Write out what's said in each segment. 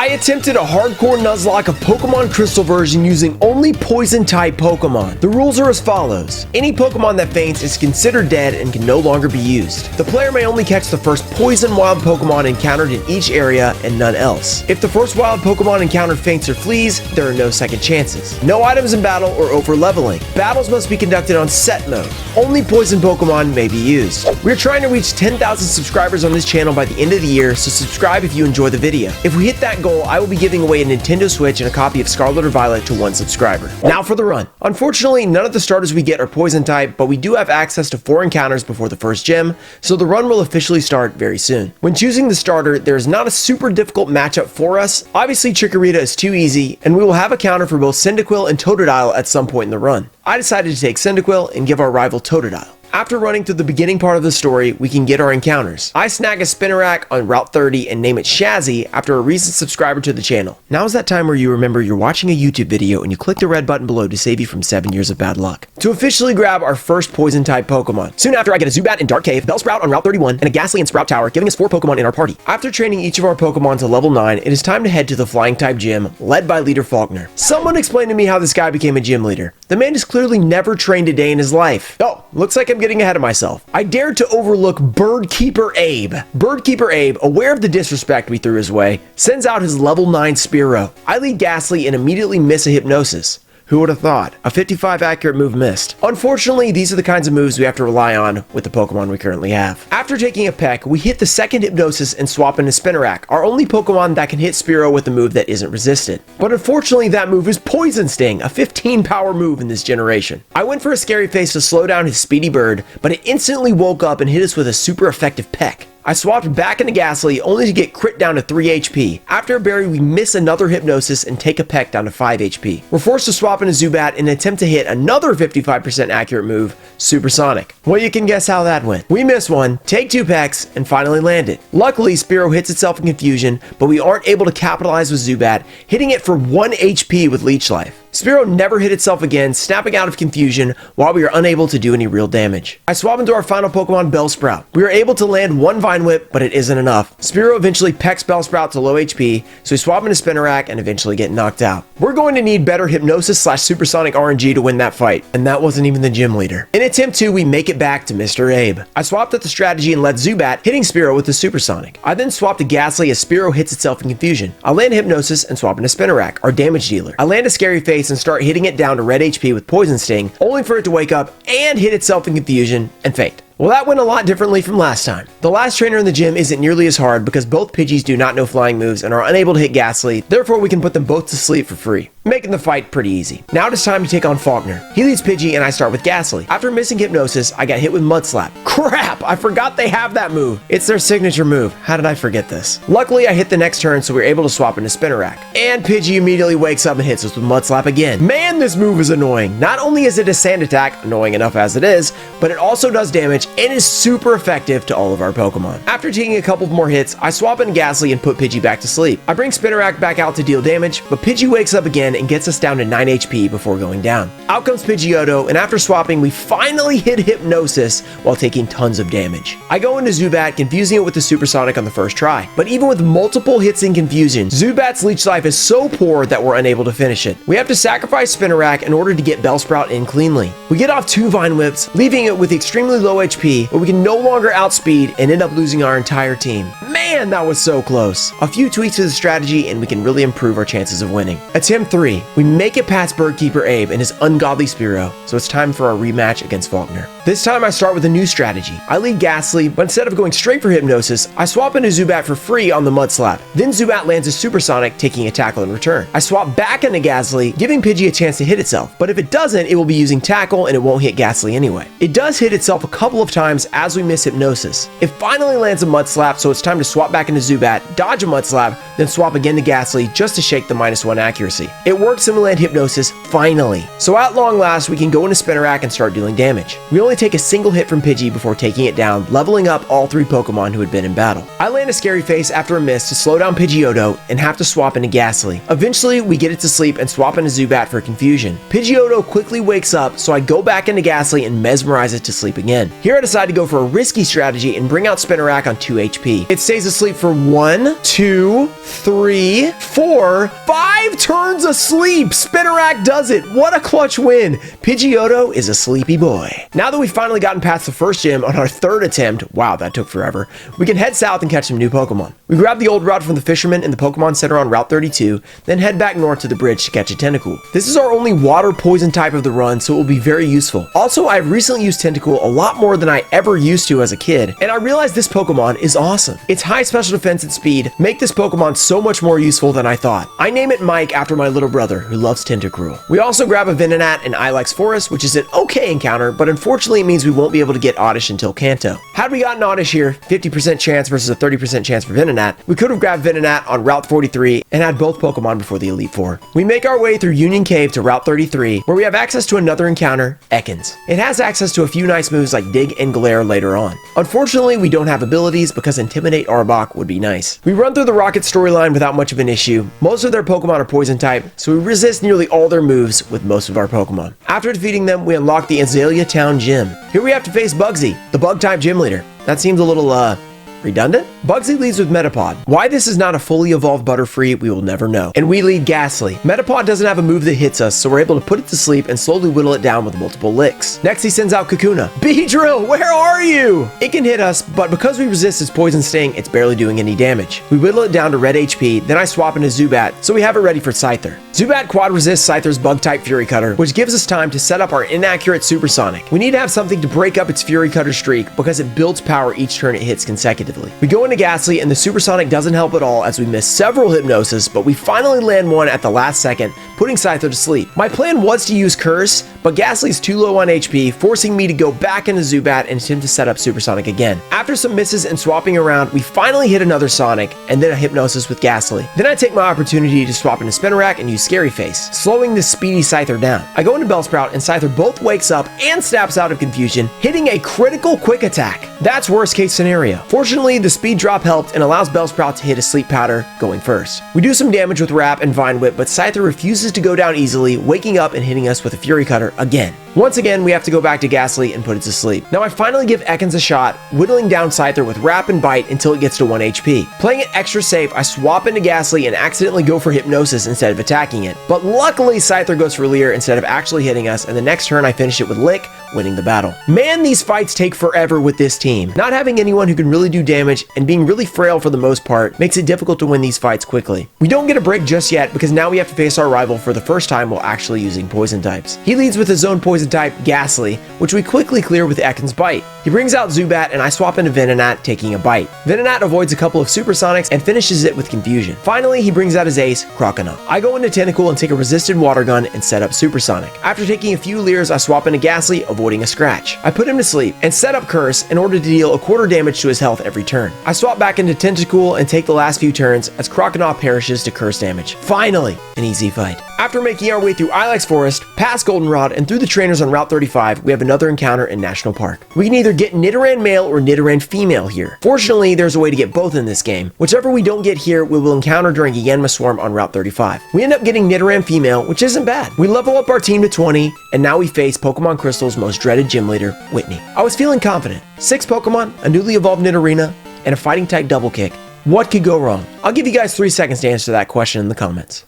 I attempted a hardcore Nuzlocke of Pokemon Crystal version using only Poison-type Pokemon. The rules are as follows. Any Pokemon that faints is considered dead and can no longer be used. The player may only catch the first Poison wild Pokemon encountered in each area and none else. If the first wild Pokemon encountered faints or flees, there are no second chances. No items in battle or overleveling. Battles must be conducted on set mode. Only Poison Pokemon may be used. We're trying to reach 10,000 subscribers on this channel by the end of the year, so subscribe if you enjoy the video. If we hit that goal, I will be giving away a Nintendo Switch and a copy of Scarlet or Violet to one subscriber. Now for the run. Unfortunately, none of the starters we get are Poison type, but we do have access to 4 encounters before the first gym, so the run will officially start very soon. When choosing the starter, there is not a super difficult matchup for us. Obviously, Chikorita is too easy, and we will have a counter for both Cyndaquil and Totodile at some point in the run. I decided to take Cyndaquil and give our rival Totodile. After running through the beginning part of the story, we can get our encounters. I snag a Spinarak on Route 30 and name it Shazzy after a recent subscriber to the channel. Now is that time where you remember you're watching a YouTube video and you click the red button below to save you from 7 years of bad luck. To officially grab our first Poison-type Pokemon. Soon after, I get a Zubat in Dark Cave, Bellsprout on Route 31, and a Ghastly in Sprout Tower, giving us 4 Pokemon in our party. After training each of our Pokemon to level 9, it is time to head to the Flying-type gym, led by leader Falkner. Someone explain to me how this guy became a gym leader. The man has clearly never trained a day in his life. Oh, looks like I'm getting ahead of myself. I dared to overlook Birdkeeper Abe. Birdkeeper Abe, aware of the disrespect we threw his way, sends out his level 9 Spearow. I lead Ghastly and immediately miss a Hypnosis. Who would have thought? A 55 accurate move missed. Unfortunately, these are the kinds of moves we have to rely on with the Pokemon we currently have. After taking a peck, we hit the second Hypnosis and swap into Spinarak, our only Pokemon that can hit Spearow with a move that isn't resisted. But unfortunately, that move is Poison Sting, a 15 power move in this generation. I went for a Scary Face to slow down his speedy bird, but it instantly woke up and hit us with a super effective peck. I swapped back into Ghastly only to get crit down to 3 HP. After a berry, we miss another Hypnosis and take a peck down to 5 HP. We're forced to swap into Zubat in an attempt to hit another 55% accurate move, Supersonic. Well, you can guess how that went. We miss one, take 2 pecks, and finally land it. Luckily, Spearow hits itself in confusion, but we aren't able to capitalize with Zubat, hitting it for 1 HP with Leech Life. Spearow never hit itself again, snapping out of confusion while we are unable to do any real damage. I swap into our final Pokemon, Bellsprout. We are able to land 1 Vine Whip, but it isn't enough. Spearow eventually pecks Bellsprout to low HP, so we swap into Spinarak and eventually get knocked out. We're going to need better Hypnosis/Supersonic RNG to win that fight, and that wasn't even the gym leader. In attempt 2, we make it back to Mr. Abe. I swapped out the strategy and led Zubat, hitting Spearow with the Supersonic. I then swapped to Ghastly as Spearow hits itself in confusion. I land Hypnosis and swap into Spinarak, our damage dealer. I land a Scary Face and start hitting it down to red HP with Poison Sting, only for it to wake up and hit itself in confusion and faint. Well, that went a lot differently from last time. The last trainer in the gym isn't nearly as hard because both Pidgeys do not know flying moves and are unable to hit Ghastly, therefore we can put them both to sleep for free, making the fight pretty easy. Now it is time to take on Falkner. He leads Pidgey and I start with Ghastly. After missing Hypnosis, I got hit with Mud Slap. Crap! I forgot they have that move. It's their signature move. How did I forget this? Luckily, I hit the next turn, so we were able to swap into Spinarak. And Pidgey immediately wakes up and hits us with Mud Slap again. Man, this move is annoying. Not only is it a sand attack, annoying enough as it is, but it also does damage and is super effective to all of our Pokemon. After taking a couple more hits, I swap in Ghastly and put Pidgey back to sleep. I bring Spinarak back out to deal damage, but Pidgey wakes up again and gets us down to 9 HP before going down. Out comes Pidgeotto, and after swapping, we finally hit Hypnosis while taking tons of damage. I go into Zubat, confusing it with the Supersonic on the first try. But even with multiple hits in confusion, Zubat's Leech Life is so poor that we're unable to finish it. We have to sacrifice Spinarak in order to get Bellsprout in cleanly. We get off 2 Vine Whips, leaving it with extremely low HP, but we can no longer outspeed and end up losing our entire team. Man, that was so close. A few tweaks to the strategy and we can really improve our chances of winning. Attempt 3. We make it past Birdkeeper Abe and his ungodly Spearow, so it's time for our rematch against Falkner. This time I start with a new strategy. I lead Ghastly, but instead of going straight for Hypnosis, I swap into Zubat for free on the Mud Slap. Then Zubat lands a Supersonic, taking a Tackle in return. I swap back into Ghastly, giving Pidgey a chance to hit itself, but if it doesn't, it will be using Tackle and it won't hit Ghastly anyway. It does hit itself a couple of times as we miss Hypnosis. It finally lands a Mud Slap, so it's time to swap back into Zubat, dodge a Mud Slap, then swap again to Ghastly just to shake the -1 accuracy. It works and we land Hypnosis, finally. So at long last, we can go into Spinarak and start dealing damage. We only take a single hit from Pidgey before taking it down, leveling up all 3 Pokemon who had been in battle. I land a Scary Face after a miss to slow down Pidgeotto and have to swap into Ghastly. Eventually, we get it to sleep and swap into Zubat for confusion. Pidgeotto quickly wakes up, so I go back into Ghastly and mesmerize it to sleep again. Here Here I decide to go for a risky strategy and bring out Spinarak on 2 HP. It stays asleep for 1, 2, 3, 4, 5 turns asleep. Spinarak does it. What a clutch win. Pidgeotto is a sleepy boy. Now that we've finally gotten past the first gym on our 3rd attempt, wow, that took forever, we can head south and catch some new Pokemon. We grab the old route from the fisherman in the Pokemon Center on Route 32, then head back north to the bridge to catch a Tentacool. This is our only water poison type of the run, so it will be very useful. Also, I've recently used Tentacool a lot more than I ever used to as a kid, and I realized this Pokemon is awesome. Its high special defense and speed make this Pokemon so much more useful than I thought. I name it Mike after my little brother, who loves Tentacruel. We also grab a Venonat in Ilex Forest, which is an okay encounter, but unfortunately it means we won't be able to get Oddish until Kanto. Had we gotten Oddish here, 50% chance versus a 30% chance for Venonat, we could have grabbed Venonat on Route 43 and had both Pokemon before the Elite Four. We make our way through Union Cave to Route 33, where we have access to another encounter, Ekans. It has access to a few nice moves like Dig and Glare later on. Unfortunately, we don't have abilities because Intimidate Arbok would be nice. We run through the Rocket storyline without much of an issue. Most of their Pokemon are poison type, so we resist nearly all their moves with most of our Pokemon. After defeating them, we unlock the Azalea Town Gym. Here we have to face Bugsy, the Bug-type gym leader. That seems a little, redundant? Bugsy leads with Metapod. Why this is not a fully evolved Butterfree, we will never know. And we lead Ghastly. Metapod doesn't have a move that hits us, so we're able to put it to sleep and slowly whittle it down with multiple licks. Next, he sends out Kakuna. Beedrill, where are you? It can hit us, but because we resist its poison sting, it's barely doing any damage. We whittle it down to red HP, then I swap into Zubat, so we have it ready for Scyther. Zubat quad resists Scyther's Bug-type Fury Cutter, which gives us time to set up our inaccurate Supersonic. We need to have something to break up its Fury Cutter streak because it builds power each turn it hits consecutively. We go into Ghastly, and the Supersonic doesn't help at all as we miss several Hypnosis, but we finally land one at the last second, putting Scyther to sleep. My plan was to use Curse, but Ghastly's too low on HP, forcing me to go back into Zubat and attempt to set up Supersonic again. After some misses and swapping around, we finally hit another Sonic, and then a Hypnosis with Ghastly. Then I take my opportunity to swap into Spinarak and use Scary Face, slowing the speedy Scyther down. I go into Bellsprout, and Scyther both wakes up and snaps out of confusion, hitting a critical quick attack. That's worst case scenario. Fortunately, the speed drop helped and allows Bellsprout to hit a Sleep Powder, going first. We do some damage with Wrap and Vine Whip, but Scyther refuses to go down easily, waking up and hitting us with a Fury Cutter again. Once again, we have to go back to Ghastly and put it to sleep. Now I finally give Ekans a shot, whittling down Scyther with Wrap and Bite until it gets to 1 HP. Playing it extra safe, I swap into Ghastly and accidentally go for Hypnosis instead of attacking it. But luckily, Scyther goes for Leer instead of actually hitting us, and the next turn I finish it with Lick, winning the battle. Man, these fights take forever with this team. Not having anyone who can really do damage and being really frail for the most part makes it difficult to win these fights quickly. We don't get a break just yet because now we have to face our rival for the first time while actually using poison types. He leads with his own poison type, Ghastly, which we quickly clear with Ekans' Bite. He brings out Zubat and I swap into Venonat, taking a bite. Venonat avoids a couple of Supersonics and finishes it with Confusion. Finally, he brings out his ace, Croconaw. I go into Tentacool and take a resisted Water Gun and set up Supersonic. After taking a few Leers, I swap into Ghastly, avoiding a scratch. I put him to sleep and set up Curse in order to deal a quarter damage to his health every turn. I swap back into Tentacool and take the last few turns as Croconaw perishes to Curse damage. Finally, an easy fight. After making our way through Ilex Forest, past Goldenrod, and through the trainers on Route 35, we have another encounter in National Park. We can either get Nidoran male or Nidoran female here. Fortunately, there's a way to get both in this game. Whichever we don't get here, we will encounter during a Yanma Swarm on Route 35. We end up getting Nidoran female, which isn't bad. We level up our team to 20, and now we face Pokemon Crystal's most dreaded gym leader, Whitney. I was feeling confident. 6 Pokemon, a newly evolved Nidorina, and a fighting type double kick. What could go wrong? I'll give you guys 3 seconds to answer that question in the comments.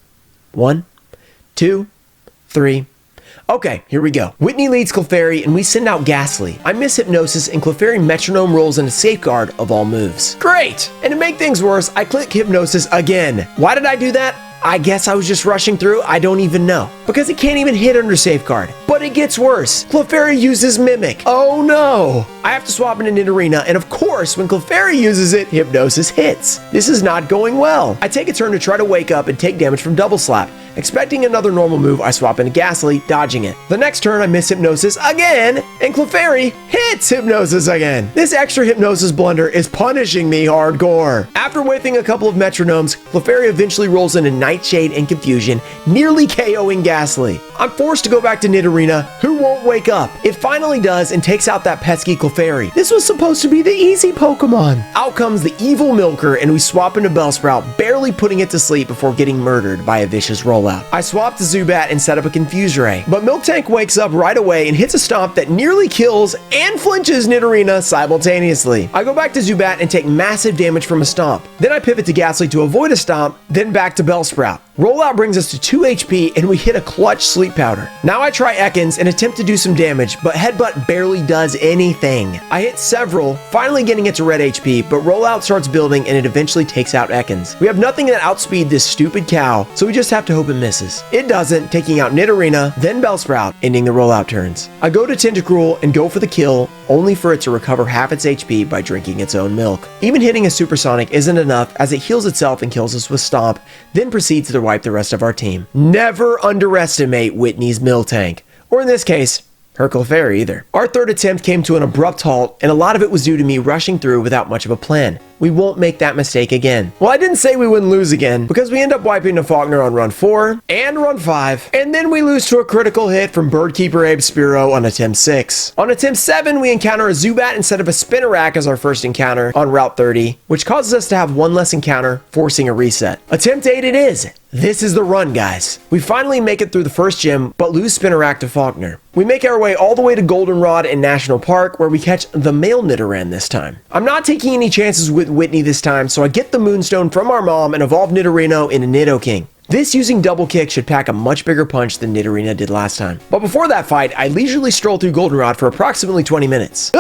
1, 2, 3. Okay, here we go. Whitney leads Clefairy and we send out Ghastly. I miss Hypnosis and Clefairy Metronome rolls into Safeguard of all moves. Great! And to make things worse, I click Hypnosis again. Why did I do that? I guess I was just rushing through, I don't even know. Because it can't even hit under Safeguard. But it gets worse. Clefairy uses Mimic. Oh no! I have to swap into Nidorina, and of course, when Clefairy uses it, Hypnosis hits. This is not going well. I take a turn to try to wake up and take damage from Double Slap. Expecting another normal move, I swap into Ghastly, dodging it. The next turn, I miss Hypnosis again, and Clefairy hits Hypnosis again. This extra Hypnosis blunder is punishing me hardcore. After whiffing a couple of Metronomes, Clefairy eventually rolls into Nightshade and Confusion, nearly KOing Ghastly. I'm forced to go back to Nidorina, who won't wake up. It finally does and takes out that pesky Clefairy. This was supposed to be the easy Pokemon. Out comes the evil Milker, and we swap into Bellsprout, barely putting it to sleep before getting murdered by a vicious roll. rollout. I swap to Zubat and set up a Confuse Ray, but Miltank wakes up right away and hits a Stomp that nearly kills and flinches Nidorina simultaneously. I go back to Zubat and take massive damage from a Stomp. Then I pivot to Ghastly to avoid a Stomp, then back to Bellsprout. Rollout brings us to 2 HP and we hit a clutch Sleep Powder. Now I try Ekans and attempt to do some damage, but Headbutt barely does anything. I hit several, finally getting it to red HP, but Rollout starts building and it eventually takes out Ekans. We have nothing that outspeed this stupid cow, so we just have to hope it misses. It doesn't, taking out Nidorina, then Bellsprout, ending the Rollout turns. I go to Tentacruel and go for the kill, only for it to recover half its HP by drinking its own milk. Even hitting a Supersonic isn't enough as it heals itself and kills us with Stomp, then proceeds to wipe the rest of our team. Never underestimate Whitney's Miltank, or in this case, her Clefairy either. Our third attempt came to an abrupt halt, and a lot of it was due to me rushing through without much of a plan. We won't make that mistake again. Well, I didn't say we wouldn't lose again, because we end up wiping to Falkner on run 4 and run 5, and then we lose to a critical hit from Birdkeeper Abe Spiro on attempt 6. On attempt 7, we encounter a Zubat instead of a Spinarak as our first encounter on Route 30, which causes us to have one less encounter, forcing a reset. Attempt 8 it is. This is the run, guys. We finally make it through the first gym, but lose Spinarak to Falkner. We make our way all the way to Goldenrod in National Park, where we catch the male Nidoran this time. I'm not taking any chances with Whitney this time, so I get the Moonstone from our mom and evolve Nidorino into Nidoking. This using Double Kick should pack a much bigger punch than Nidorina did last time. But before that fight, I leisurely stroll through Goldenrod for approximately 20 minutes.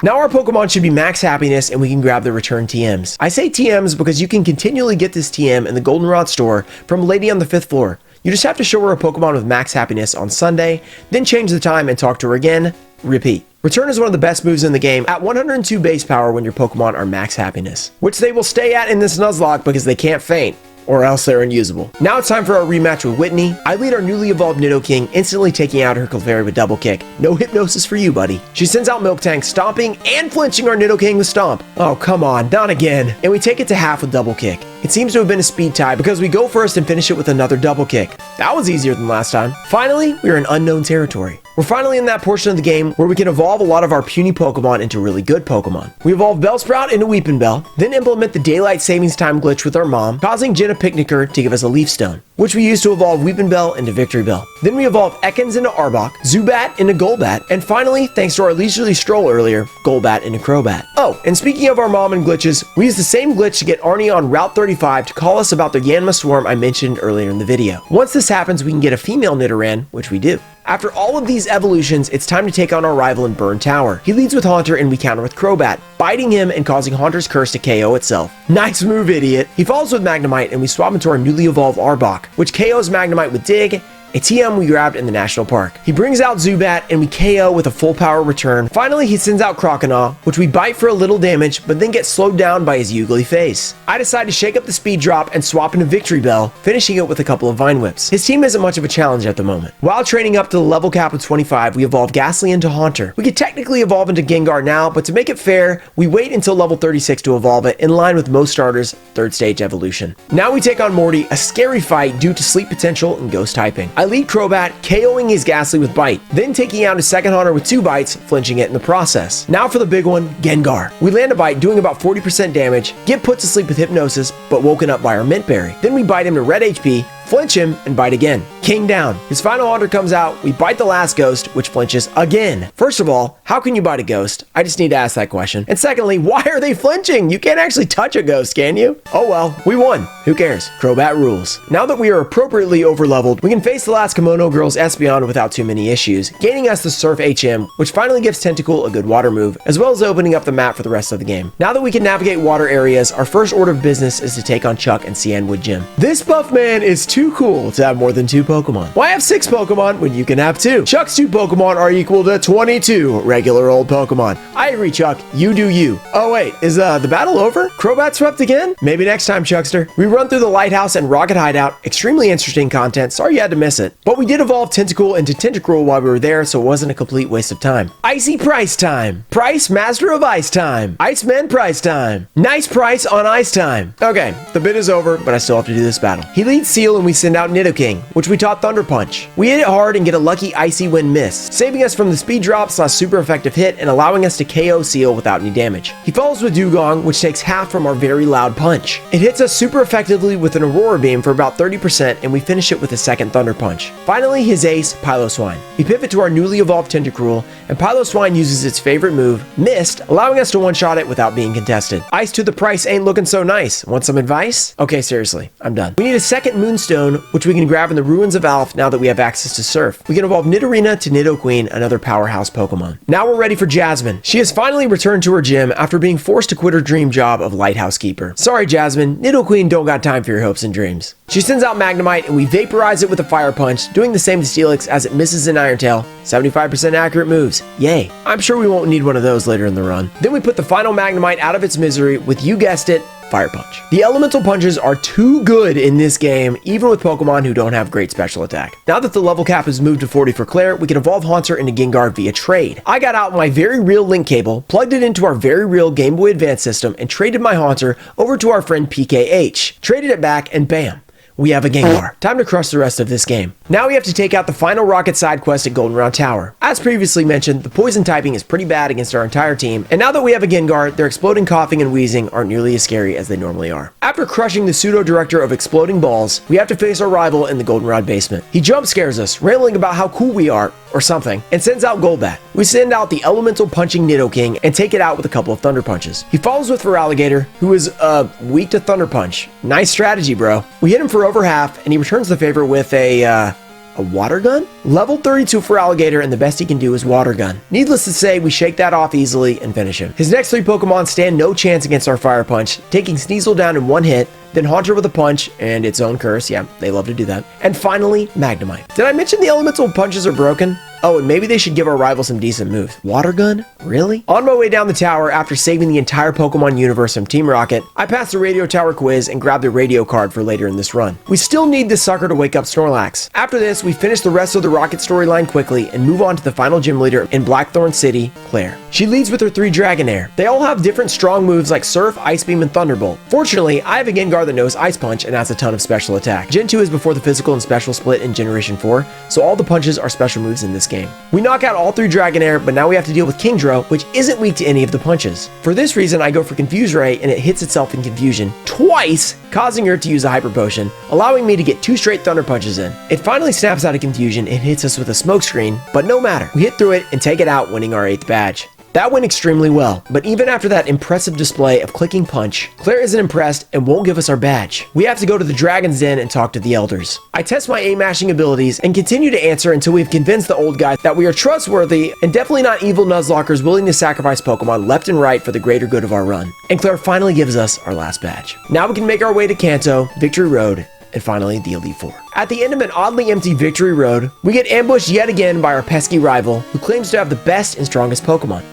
Now our Pokemon should be max happiness and we can grab the return TMs. I say TMs because you can continually get this TM in the Goldenrod store from Lady on the 5th floor. You just have to show her a Pokemon with max happiness on Sunday, then change the time and talk to her again. Repeat. Return is one of the best moves in the game at 102 base power when your Pokemon are max happiness, which they will stay at in this Nuzlocke because they can't faint, or else they're unusable. Now it's time for our rematch with Whitney. I lead our newly evolved Nidoking, instantly taking out her Clefairy with Double Kick. No hypnosis for you, buddy. She sends out Miltank, stomping and flinching our Nidoking with Stomp. Oh, come on, not again. And we take it to half with Double Kick. It seems to have been a speed tie because we go first and finish it with another Double Kick. That was easier than last time. Finally, we are in unknown territory. We're finally in that portion of the game where we can evolve a lot of our puny Pokemon into really good Pokemon. We evolve Bellsprout into Weepinbell, then implement the Daylight Savings Time glitch with our mom, causing Jenna Picnicker to give us a Leaf Stone, which we use to evolve Weepinbell into Victory Bell. Then we evolve Ekans into Arbok, Zubat into Golbat, and finally, thanks to our leisurely stroll earlier, Golbat into Crobat. Oh, and speaking of our mom and glitches, we use the same glitch to get Arnie on Route 35 to call us about the Yanma Swarm I mentioned earlier in the video. Once this happens, we can get a female Nidoran, which we do. After all of these evolutions, it's time to take on our rival in Burn Tower. He leads with Haunter and we counter with Crobat, biting him and causing Haunter's curse to KO itself. Nice move, idiot. He follows with Magnemite and we swap into our newly evolved Arbok, which KOs Magnemite with Dig, a TM we grabbed in the National Park. He brings out Zubat and we KO with a full power return. Finally, he sends out Croconaw, which we bite for a little damage, but then get slowed down by his Oogly face. I decide to shake up the speed drop and swap into Victory Bell, finishing it with a couple of Vine Whips. His team isn't much of a challenge at the moment. While training up to the level cap of 25, we evolve Ghastly into Haunter. We could technically evolve into Gengar now, but to make it fair, we wait until level 36 to evolve it, in line with most starters' third stage evolution. Now we take on Morty, a scary fight due to sleep potential and ghost typing. I lead Crobat, KOing his Ghastly with Bite, then taking out his second Haunter with 2 bites, flinching it in the process. Now for the big one, Gengar. We land a bite doing about 40% damage, get put to sleep with Hypnosis, but woken up by our Mint Berry. Then we bite him to red HP, flinch him, and bite again. King down. His final Haunter comes out, we bite the last ghost, which flinches again. First of all, how can you bite a ghost? I just need to ask that question. And secondly, why are they flinching? You can't actually touch a ghost, can you? Oh well, we won. Who cares? Crobat rules. Now that we are appropriately overleveled, we can face the last Kimono Girl's Espeon without too many issues, gaining us the Surf HM, which finally gives Tentacool a good water move, as well as opening up the map for the rest of the game. Now that we can navigate water areas, our first order of business is to take on Chuck and Cianwood Gym. This buff man is too cool to have more than 2 Pokemon. Why have 6 Pokemon when you can have 2? Chuck's 2 Pokemon are equal to 22 regular old Pokemon. I agree, Chuck. You do you. Oh wait, is the battle over? Crobat swept again? Maybe next time, Chuckster. We run through the Lighthouse and Rocket Hideout. Extremely interesting content. Sorry you had to miss it. But we did evolve Tentacool into Tentacruel while we were there, so it wasn't a complete waste of time. Icy Price time. Price, Master of Ice time. Iceman Price time. Nice price on Ice time. Okay, the bid is over, but I still have to do this battle. He leads Seal and we send out Nidoking, which we taught Thunder Punch. We hit it hard and get a lucky Icy Wind miss, saving us from the speed drop / super effective hit and allowing us to KO Seal without any damage. He follows with Dugong, which takes half from our very loud punch. It hits us super effectively with an Aurora Beam for about 30%, and we finish it with a second Thunder Punch. Finally, his ace, Piloswine. We pivot to our newly evolved Tentacruel, and Piloswine uses its favorite move, Mist, allowing us to one-shot it without being contested. Ice to the price ain't looking so nice. Want some advice? Okay, seriously, I'm done. We need a second Moonstone, which we can grab in the Ruins of Alph now that we have access to Surf. We can evolve Nidorina to Nidoqueen, another powerhouse Pokemon. Now we're ready for Jasmine. She has finally returned to her gym after being forced to quit her dream job of Lighthouse Keeper. Sorry, Jasmine, Nidoqueen don't got time for your hopes and dreams. She sends out Magnemite, and we vaporize it with a Fire Punch, doing the same to Steelix as it misses an Iron Tail. 75% accurate moves. Yay. I'm sure we won't need one of those later in the run. Then we put the final Magnemite out of its misery with, you guessed it, Fire Punch. The elemental punches are too good in this game, even with Pokemon who don't have great special attack. Now that the level cap has moved to 40 for Claire, we can evolve Haunter into Gengar via trade. I got out my very real link cable, plugged it into our very real Game Boy Advance system, and traded my Haunter over to our friend PKH. Traded it back, and bam, we have a Gengar. Time to crush the rest of this game. Now we have to take out the final rocket side quest at Goldenrod Tower. As previously mentioned, the poison typing is pretty bad against our entire team, and now that we have a Gengar, their exploding coughing and wheezing aren't nearly as scary as they normally are. After crushing the pseudo-director of Exploding Balls, we have to face our rival in the Goldenrod basement. He jump scares us, rambling about how cool we are, or something, and sends out Golbat. We send out the elemental punching Nidoking and take it out with a couple of Thunder Punches. He follows with Feraligatr, who is weak to Thunder Punch. Nice strategy, bro. We hit him for over half, and he returns the favor with a Water Gun? Level 32 for Alligator, and the best he can do is Water Gun. Needless to say, we shake that off easily and finish him. His next three Pokemon stand no chance against our Fire Punch, taking Sneasel down in one hit, then Haunter with a punch and its own curse. Yeah, they love to do that. And finally, Magnemite. Did I mention the elemental punches are broken? Oh, and maybe they should give our rival some decent moves. Water Gun? Really? On my way down the tower, after saving the entire Pokemon universe from Team Rocket, I passed the Radio Tower quiz and grabbed the radio card for later in this run. We still need this sucker to wake up Snorlax. After this, we finish the rest of the Rocket storyline quickly and move on to the final gym leader in Blackthorn City, Claire. She leads with her 3 Dragonair. They all have different strong moves like Surf, Ice Beam, and Thunderbolt. Fortunately, I have a Gengar that knows Ice Punch and has a ton of special attack. Gen 2 is before the physical and special split in Generation 4, so all the punches are special moves in this game. We knock out all 3 Dragonair, but now we have to deal with Kingdra, which isn't weak to any of the punches. For this reason, I go for Confuse Ray, and it hits itself in confusion twice, causing her to use a Hyper Potion, allowing me to get 2 straight Thunder Punches in. It finally snaps out of confusion and hits us with a Smoke Screen, but no matter. We hit through it and take it out, winning our 8th badge. That went extremely well, but even after that impressive display of clicking punch, Claire isn't impressed and won't give us our badge. We have to go to the Dragon's Den and talk to the elders. I test my aim-mashing abilities and continue to answer until we've convinced the old guy that we are trustworthy and definitely not evil Nuzlockers willing to sacrifice Pokemon left and right for the greater good of our run. And Claire finally gives us our last badge. Now we can make our way to Kanto, Victory Road, and finally the Elite Four. At the end of an oddly empty Victory Road, we get ambushed yet again by our pesky rival, who claims to have the best and strongest Pokemon.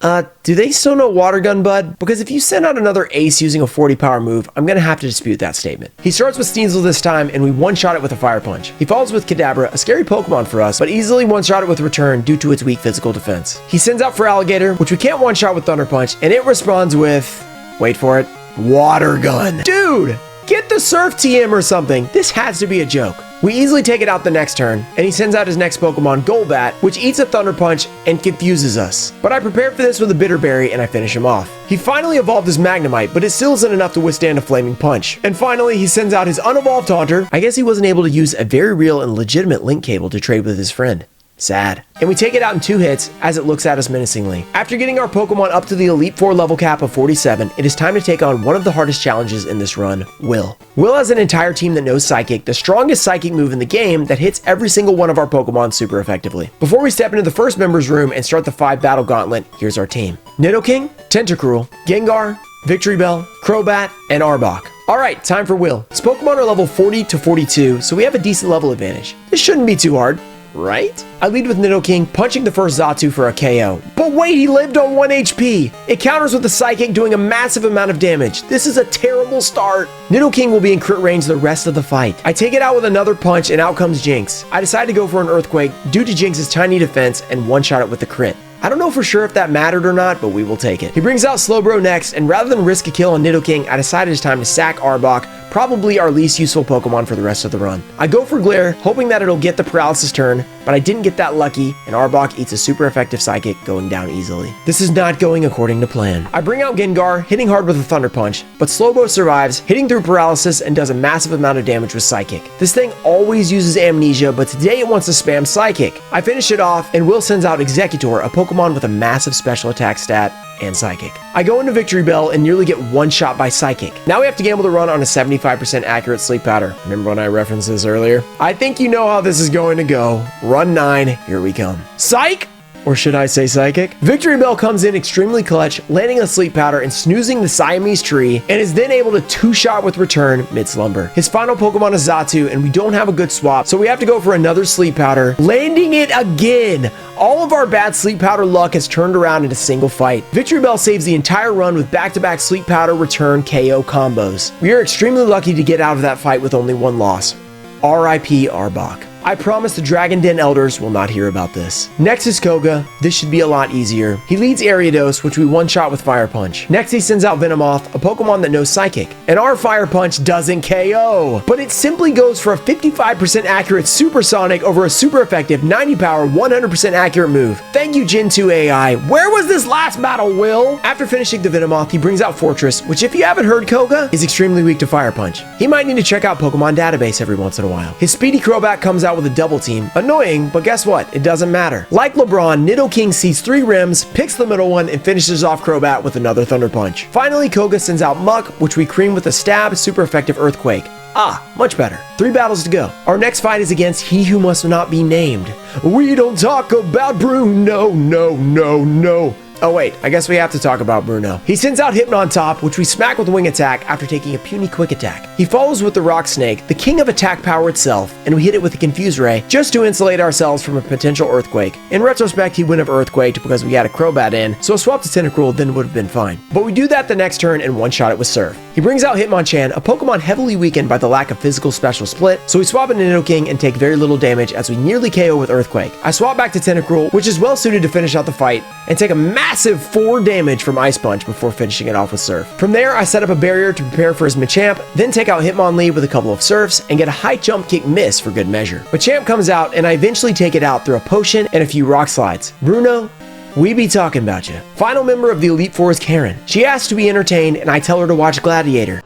Do they still know Water Gun, bud? Because if you send out another ace using a 40 power move, I'm gonna have to dispute that statement. He starts with Sneasel this time, and we one-shot it with a Fire Punch. He follows with Kadabra, a scary Pokemon for us, but easily one-shot it with Return due to its weak physical defense. He sends out for Alligator, which we can't one-shot with Thunder Punch, and it responds with, wait for it, Water Gun. Dude! Get the Surf TM or something. This has to be a joke. We easily take it out the next turn, and he sends out his next Pokemon, Golbat, which eats a Thunder Punch and confuses us. But I prepared for this with a Bitter Berry, and I finish him off. He finally evolved his Magnemite, but it still isn't enough to withstand a Flaming Punch. And finally, he sends out his unevolved Haunter. I guess he wasn't able to use a very real and legitimate link cable to trade with his friend. Sad. And we take it out in 2 hits as it looks at us menacingly. After getting our Pokemon up to the Elite Four level cap of 47, it is time to take on one of the hardest challenges in this run, Will. Will has an entire team that knows Psychic, the strongest Psychic move in the game that hits every single one of our Pokemon super effectively. Before we step into the first member's room and start the 5 battle gauntlet, here's our team. Nidoking, Tentacruel, Gengar, Victory Bell, Crobat, and Arbok. Alright, time for Will. His Pokemon are level 40 to 42, so we have a decent level advantage. This shouldn't be too hard, right? I lead with Nidoking, punching the first Xatu for a KO. But wait, he lived on 1 HP! It counters with the Psychic, doing a massive amount of damage. This is a terrible start. Nidoking will be in crit range the rest of the fight. I take it out with another punch, and out comes Jinx. I decide to go for an Earthquake due to Jinx's tiny defense and one-shot it with the crit. I don't know for sure if that mattered or not, but we will take it. He brings out Slowbro next, and rather than risk a kill on Nidoking, I decided it's time to sack Arbok, probably our least useful Pokemon for the rest of the run. I go for Glare, hoping that it'll get the Paralysis turn, but I didn't get that lucky, and Arbok eats a super effective Psychic, going down easily. This is not going according to plan. I bring out Gengar, hitting hard with a Thunder Punch, but Slowbro survives, hitting through Paralysis and does a massive amount of damage with Psychic. This thing always uses Amnesia, but today it wants to spam Psychic. I finish it off, and Will sends out Executor, a Pokemon with a massive special attack stat, and Psychic. I go into Victory Bell and nearly get one shot by Psychic. Now we have to gamble the run on a 75% accurate Sleep Powder. Remember when I referenced this earlier? I think you know how this is going to go. Run 9, here we come. Psych! Or should I say Psychic? Victory Bell comes in extremely clutch, landing a Sleep Powder and snoozing the Siamese tree, and is then able to two-shot with Return mid-slumber. His final Pokemon is Xatu, and we don't have a good swap, so we have to go for another Sleep Powder, landing it again! All of our bad Sleep Powder luck has turned around in a single fight. Victory Bell saves the entire run with back-to-back Sleep Powder Return KO combos. We are extremely lucky to get out of that fight with only one loss. R.I.P. Arbok. I promise the Dragon Den Elders will not hear about this. Next is Koga. This should be a lot easier. He leads Ariados, which we one-shot with Fire Punch. Next he sends out Venomoth, a Pokemon that knows Psychic. And our Fire Punch doesn't KO, but it simply goes for a 55% accurate Supersonic over a super effective 90 power, 100% accurate move. Thank you Gen 2 AI. Where was this last battle, Will? After finishing the Venomoth, he brings out Fortress, which if you haven't heard, Koga is extremely weak to Fire Punch. He might need to check out Pokemon Database every once in a while. His Speedy Crobat comes out with a double team. Annoying, but guess what? It doesn't matter. Like LeBron, Nidoking sees 3 rims, picks the middle one, and finishes off Crobat with another Thunder Punch. Finally, Koga sends out Muck, which we cream with a Stab, super effective Earthquake. Ah, much better. 3 battles to go. Our next fight is against He Who Must Not Be Named. We don't talk about Bruno, no. Oh wait, I guess we have to talk about Bruno. He sends out Hypnon-Top, which we smack with Wing Attack after taking a puny Quick Attack. He follows with the Rock Snake, the king of attack power itself, and we hit it with the Confuse Ray just to insulate ourselves from a potential Earthquake. In retrospect, he wouldn't have Earthquaked because we had a Crobat in, so a swap to Tentacruel then would have been fine. But we do that the next turn and one-shot it with Surf. He brings out Hitmonchan, a Pokemon heavily weakened by the lack of physical special split, so we swap into Nidoking and take very little damage as we nearly KO with Earthquake. I swap back to Tentacruel, which is well suited to finish out the fight, and take a massive 4 damage from Ice Punch before finishing it off with Surf. From there, I set up a barrier to prepare for his Machamp, then take out Hitmonlee with a couple of Surfs, and get a high jump kick miss for good measure. Machamp comes out, and I eventually take it out through a potion and a few rock slides. Bruno, we be talking about you. Final member of the Elite Four is Karen. She asks to be entertained, and I tell her to watch Gladiator.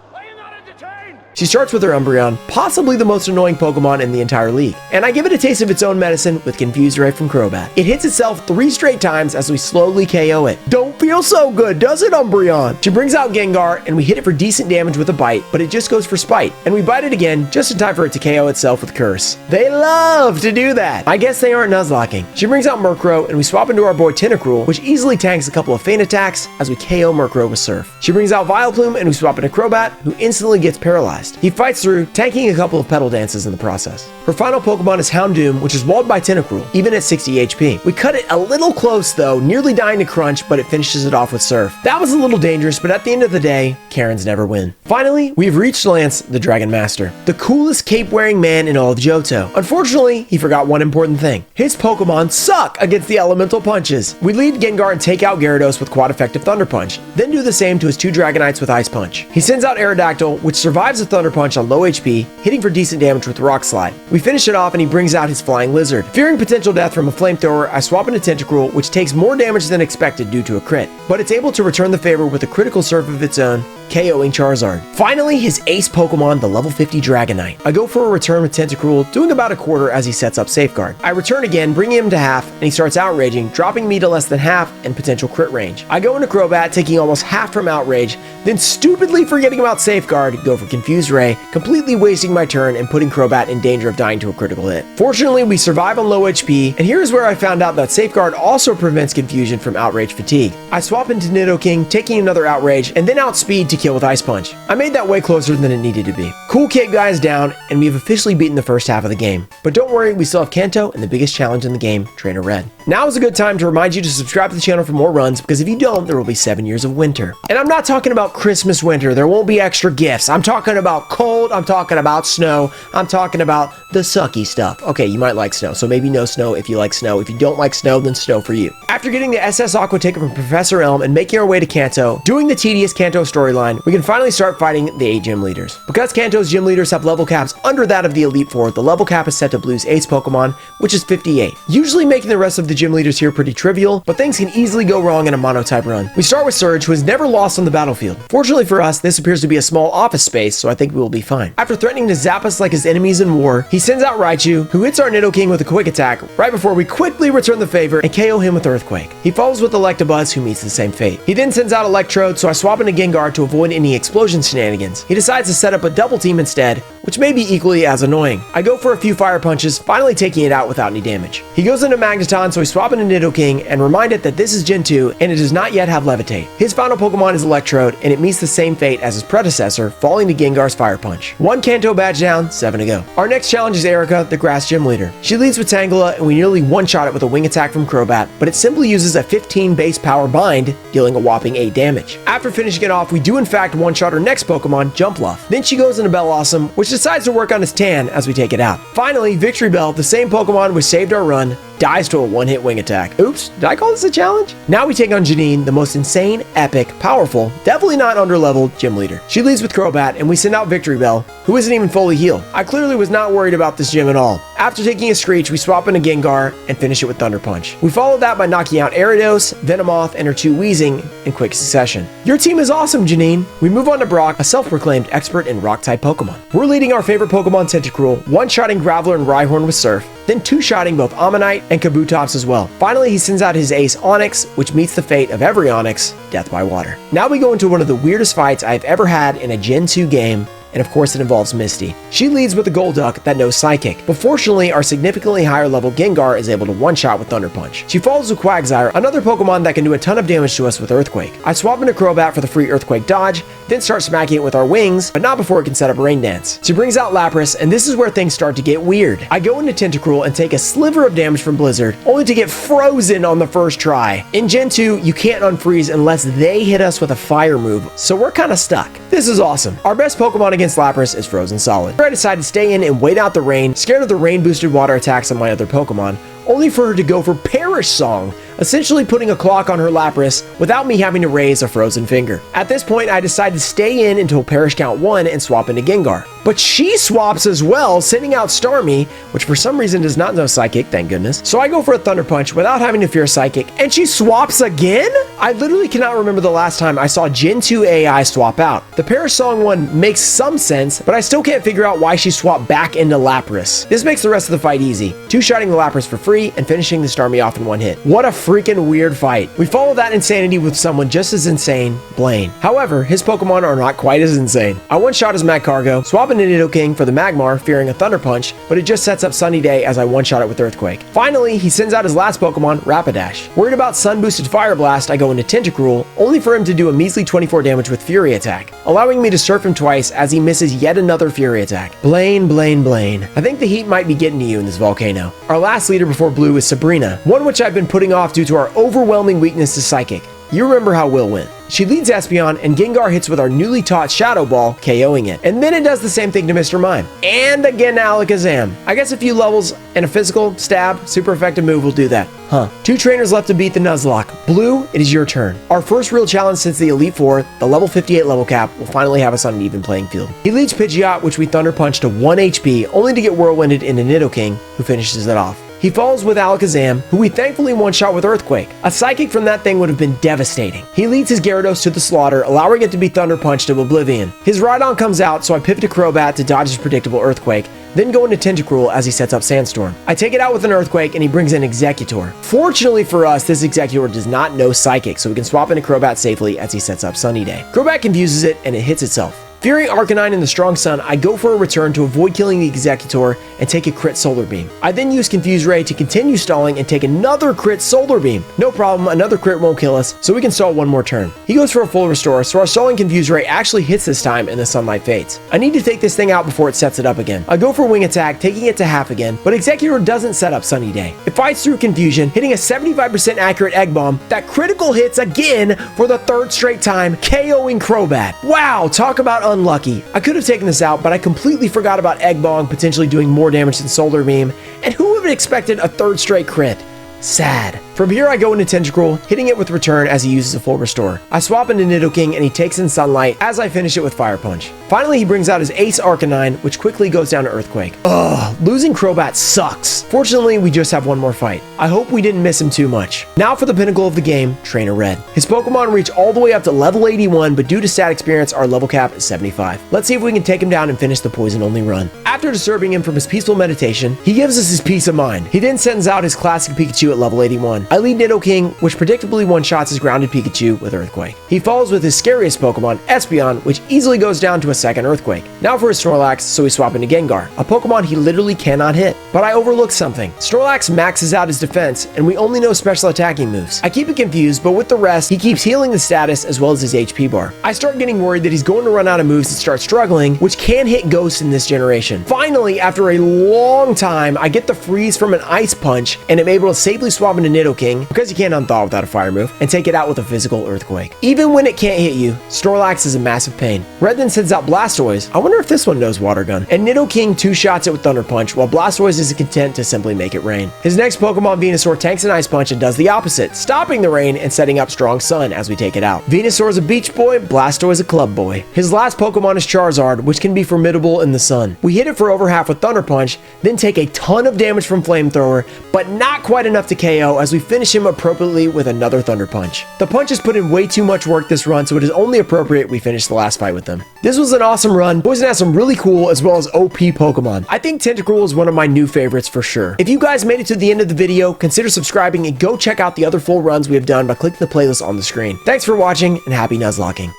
She starts with her Umbreon, possibly the most annoying Pokemon in the entire league, and I give it a taste of its own medicine with Confuse Ray from Crobat. It hits itself 3 straight times as we slowly KO it. Don't feel so good, does it, Umbreon? She brings out Gengar, and we hit it for decent damage with a bite, but it just goes for spite, and we bite it again just in time for it to KO itself with Curse. They love to do that. I guess they aren't Nuzlocking. She brings out Murkrow, and we swap into our boy Tentacruel, which easily tanks a couple of feint attacks as we KO Murkrow with Surf. She brings out Vileplume, and we swap into Crobat, who instantly gets paralyzed. He fights through, tanking a couple of Petal Dances in the process. Her final Pokemon is Houndoom, which is walled by Tentacruel, even at 60 HP. We cut it a little close though, nearly dying to Crunch, but it finishes it off with Surf. That was a little dangerous, but at the end of the day, Karens never win. Finally, we've reached Lance, the Dragon Master, the coolest cape-wearing man in all of Johto. Unfortunately, he forgot one important thing. His Pokemon suck against the elemental punches. We lead Gengar and take out Gyarados with quad-effective Thunder Punch, then do the same to his 2 Dragonites with Ice Punch. He sends out Aerodactyl, which survives a Thunder Punch on low HP, hitting for decent damage with Rock Slide. We finish it off and he brings out his Flying Lizard. Fearing potential death from a Flamethrower, I swap into Tentacruel, which takes more damage than expected due to a crit, but it's able to return the favor with a critical Surf of its own, KOing Charizard. Finally, his ace Pokemon, the level 50 Dragonite. I go for a return with Tentacruel, doing about a quarter as he sets up Safeguard. I return again, bringing him to half, and he starts outraging, dropping me to less than half and potential crit range. I go into Crobat, taking almost half from outrage, then stupidly forgetting about Safeguard, go for Confuse Ray, completely wasting my turn and putting Crobat in danger of dying to a critical hit. Fortunately, we survive on low HP, and here's where I found out that Safeguard also prevents confusion from outrage fatigue. I swap into Nidoking, taking another outrage, and then outspeed to kill with Ice Punch. I made that way closer than it needed to be. Cool Cape Guy is down, and we've officially beaten the first half of the game. But don't worry, we still have Kanto and the biggest challenge in the game, Trainer Red. Now is a good time to remind you to subscribe to the channel for more runs, because if you don't, there will be 7 years of winter. And I'm not talking about Christmas winter, there won't be extra gifts. I'm talking about cold, cold, I'm talking about snow. I'm talking about the sucky stuff. Okay, you might like snow, so maybe no snow if you like snow. If you don't like snow, then snow for you. After getting the SS Aqua ticket from Professor Elm and making our way to Kanto, doing the tedious Kanto storyline, we can finally start fighting the 8 gym leaders. Because Kanto's gym leaders have level caps under that of the Elite Four, the level cap is set to Blue's ace Pokemon, which is 58. Usually making the rest of the gym leaders here pretty trivial, but things can easily go wrong in a mono-type run. We start with Surge, who has never lost on the battlefield. Fortunately for us, this appears to be a small office space, so I think we will be fine. After threatening to zap us like his enemies in war, he sends out Raichu, who hits our Nidoking with a quick attack right before we quickly return the favor and KO him with Earthquake. He follows with Electabuzz, who meets the same fate. He then sends out Electrode, so I swap into Gengar to avoid any explosion shenanigans. He decides to set up a double team instead, which may be equally as annoying. I go for a few fire punches, finally taking it out without any damage. He goes into Magneton, so we swap into Nidoking and remind it that this is Gen 2 and it does not yet have Levitate. His final Pokemon is Electrode, and it meets the same fate as his predecessor, falling to Gengar's Fire Punch. 1 Kanto badge down, 7 to go. Our next challenge is Erica, the Grass Gym Leader. She leads with Tangela, and we nearly one-shot it with a wing attack from Crobat, but it simply uses a 15 base power bind, dealing a whopping 8 damage. After finishing it off, we do in fact one-shot her next Pokemon, Jumpluff. Then she goes into Bellossom, which decides to work on his tan as we take it out. Finally, Victory Bell, the same Pokemon which saved our run, dies to a one-hit wing attack. Oops, did I call this a challenge? Now we take on Janine, the most insane, epic, powerful, definitely not underleveled gym leader. She leads with Crobat, and we send out Victory Bell, who isn't even fully healed. I clearly was not worried about this gym at all. After taking a Screech, we swap into Gengar and finish it with Thunder Punch. We follow that by knocking out Ariados, Venomoth, and her 2 Weezing in quick succession. Your team is awesome, Janine. We move on to Brock, a self-proclaimed expert in Rock-type Pokemon. We're leading our favorite Pokemon Tentacruel, one-shotting Graveler and Rhyhorn with Surf, then 2-shotting both Ammonite and Kabutops as well. Finally, he sends out his ace Onix, which meets the fate of every Onix, death by water. Now we go into one of the weirdest fights I've ever had in a Gen 2 game, and of course it involves Misty. She leads with a Golduck that knows Psychic, but fortunately our significantly higher level Gengar is able to one-shot with Thunder Punch. She follows with Quagsire, another Pokemon that can do a ton of damage to us with Earthquake. I swap into Crobat for the free Earthquake dodge, then start smacking it with our wings, but not before it can set up Rain Dance. She brings out Lapras, and this is where things start to get weird. I go into Tentacruel and take a sliver of damage from Blizzard, only to get frozen on the first try. In Gen 2, you can't unfreeze unless they hit us with a fire move, so we're kinda stuck. This is awesome. Our best Pokemon against Lapras is Frozen Solid. I decide to stay in and wait out the rain, scared of the rain-boosted water attacks on my other Pokemon, only for her to go for Perish Song, essentially putting a clock on her Lapras without me having to raise a frozen finger. At this point, I decide to stay in until Perish count 1 and swap into Gengar. But she swaps as well, sending out Starmie, which for some reason does not know Psychic, thank goodness. So I go for a Thunder Punch without having to fear Psychic, and she swaps again? I literally cannot remember the last time I saw Gen 2 AI swap out. The Perish Song one makes some sense, but I still can't figure out why she swapped back into Lapras. This makes the rest of the fight easy, 2-shotting the Lapras for free and finishing the Starmie off in one hit. What a freaking weird fight. We follow that insanity with someone just as insane, Blaine. However, his Pokemon are not quite as insane. I one-shot his Magcargo, swap into Nidoking for the Magmar, fearing a Thunder Punch, but it just sets up Sunny Day as I one-shot it with Earthquake. Finally, he sends out his last Pokemon, Rapidash. Worried about Sun-boosted Fire Blast, I go into Tentacruel, only for him to do a measly 24 damage with Fury Attack, allowing me to surf him twice as he misses yet another Fury Attack. Blaine, Blaine, Blaine. I think the heat might be getting to you in this volcano. Our last leader before Blue is Sabrina, one which I've been putting off due to our overwhelming weakness to Psychic. You remember how Will went. She leads Espeon, and Gengar hits with our newly taught Shadow Ball, KOing it. And then it does the same thing to Mr. Mime. And again Alakazam. I guess a few levels and a physical stab, super effective move will do that. Huh. 2 trainers left to beat the Nuzlocke. Blue, it is your turn. Our first real challenge since the Elite Four, the level 58 level cap, will finally have us on an even playing field. He leads Pidgeot, which we Thunder Punch to 1 HP, only to get Whirlwinded into Nidoking, who finishes it off. He follows with Alakazam, who we thankfully one-shot with Earthquake. A Psychic from that thing would have been devastating. He leads his Gyarados to the slaughter, allowing it to be Thunder Punched to Oblivion. His Rhydon comes out, so I pivot to Crobat to dodge his predictable Earthquake, then go into Tentacruel as he sets up Sandstorm. I take it out with an Earthquake, and he brings in Executor. Fortunately for us, this Executor does not know Psychic, so we can swap into Crobat safely as he sets up Sunny Day. Crobat confuses it, and it hits itself. Fearing Arcanine in the Strong Sun, I go for a return to avoid killing the Executor and take a crit Solar Beam. I then use Confuse Ray to continue stalling and take another crit Solar Beam. No problem, another crit won't kill us, so we can stall one more turn. He goes for a full restore, so our stalling Confuse Ray actually hits this time and the sunlight fades. I need to take this thing out before it sets it up again. I go for Wing Attack, taking it to half again, but Executor doesn't set up Sunny Day. It fights through confusion, hitting a 75% accurate Egg Bomb that critical hits again for the 3rd straight time, KOing Crobat. Wow, talk about unlucky. I could have taken this out, but I completely forgot about Egg Bong potentially doing more damage than Solar Beam, and who would have expected a third straight crit? Sad. From here I go into Tentacruel, hitting it with Return as he uses a full restore. I swap into Nidoking and he takes in Sunlight as I finish it with Fire Punch. Finally he brings out his Ace Arcanine, which quickly goes down to Earthquake. Ugh, losing Crobat sucks. Fortunately we just have one more fight. I hope we didn't miss him too much. Now for the pinnacle of the game, Trainer Red. His Pokemon reach all the way up to level 81, but due to stat experience our level cap is 75. Let's see if we can take him down and finish the poison only run. After disturbing him from his peaceful meditation, he gives us his peace of mind. He then sends out his classic Pikachu at level 81. I lead Nidoking, which predictably one-shots his grounded Pikachu with Earthquake. He follows with his scariest Pokemon, Espeon, which easily goes down to a second Earthquake. Now for his Snorlax, so we swap into Gengar, a Pokemon he literally cannot hit. But I overlooked something. Snorlax maxes out his defense, and we only know special attacking moves. I keep it confused, but with the rest, he keeps healing the status as well as his HP bar. I start getting worried that he's going to run out of moves and start struggling, which can hit Ghost in this generation. Finally, after a long time, I get the freeze from an Ice Punch, and am able to safely swap into Nidoking, because you can't unthaw without a fire move, and take it out with a physical Earthquake. Even when it can't hit you, Snorlax is a massive pain. Red then sends out Blastoise. I wonder if this one knows Water Gun. And Nidoking two-shots it with Thunder Punch, while Blastoise is content to simply make it rain. His next Pokemon, Venusaur, tanks an Ice Punch and does the opposite, stopping the rain and setting up Strong Sun as we take it out. Venusaur is a beach boy, Blastoise a club boy. His last Pokemon is Charizard, which can be formidable in the sun. We hit it for over half with Thunder Punch, then take a ton of damage from Flamethrower, but not quite enough to KO as we finish him appropriately with another Thunder Punch. The Punch has put in way too much work this run, so it is only appropriate we finish the last fight with them. This was an awesome run. Poison has some really cool as well as OP Pokemon. I think Tentacruel is one of my new favorites for sure. If you guys made it to the end of the video, consider subscribing and go check out the other full runs we have done by clicking the playlist on the screen. Thanks for watching and happy Nuzlocking.